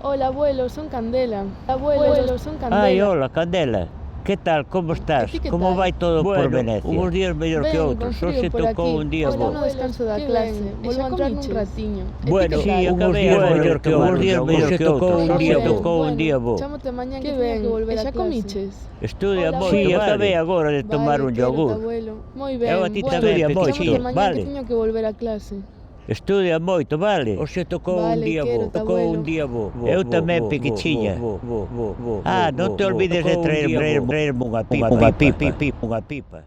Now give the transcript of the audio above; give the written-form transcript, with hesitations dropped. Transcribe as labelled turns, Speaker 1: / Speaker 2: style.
Speaker 1: Hola, abuelo, son Candela. Abuelo, son Candela.
Speaker 2: Ai, hola, Candela. Que tal, como estás?
Speaker 1: ti que
Speaker 2: Como
Speaker 1: tal?
Speaker 2: vai todo por
Speaker 3: Bueno,
Speaker 2: Venecia?
Speaker 3: uns
Speaker 2: días mellor que
Speaker 1: Ben,
Speaker 2: outros,
Speaker 1: con
Speaker 2: só
Speaker 1: frío
Speaker 2: se
Speaker 1: por
Speaker 2: tocou
Speaker 1: aquí.
Speaker 2: un día
Speaker 1: Hola,
Speaker 2: bo.
Speaker 1: no descanso da
Speaker 4: Que
Speaker 1: clase.
Speaker 4: ben,
Speaker 1: Vou a entrar nun
Speaker 4: comiches?
Speaker 1: ratiño.
Speaker 3: Bueno,
Speaker 2: Sí,
Speaker 3: uns
Speaker 2: acabei
Speaker 3: días
Speaker 2: agora
Speaker 3: mellor
Speaker 2: de
Speaker 3: que
Speaker 2: tomar
Speaker 3: outros,
Speaker 2: un día
Speaker 3: uns
Speaker 2: mellor
Speaker 3: se
Speaker 2: que
Speaker 3: tocou
Speaker 2: outros,
Speaker 3: un
Speaker 2: só
Speaker 3: día
Speaker 2: se
Speaker 3: bo.
Speaker 2: tocou un día bo.
Speaker 1: Chámote mañán que
Speaker 4: Que
Speaker 1: teño
Speaker 4: ben,
Speaker 1: que volver
Speaker 4: e
Speaker 1: a
Speaker 4: xa
Speaker 1: clase.
Speaker 4: comiches?
Speaker 2: Estudia
Speaker 1: Hola,
Speaker 2: moito,
Speaker 3: Sí,
Speaker 2: vale.
Speaker 3: acabei
Speaker 2: agora de tomar un
Speaker 1: Quérote,
Speaker 2: yogur.
Speaker 1: abuelo. Moi
Speaker 2: Eu a
Speaker 1: ben,
Speaker 2: ti
Speaker 1: bueno,
Speaker 2: tamén,
Speaker 3: Estudia moito,
Speaker 1: chámote
Speaker 2: pequechiño,
Speaker 1: mañán
Speaker 2: vale.
Speaker 1: que teño que volver a clase.
Speaker 2: Estudia moito, vale. Hoxe tocou un
Speaker 1: Vale,
Speaker 2: día bo.
Speaker 1: quérote,
Speaker 2: Tocou
Speaker 1: abuelo.
Speaker 2: un día bo. Eu tamén, pequechiña. Non te olvides de traerme unha pipa. Unha pipa.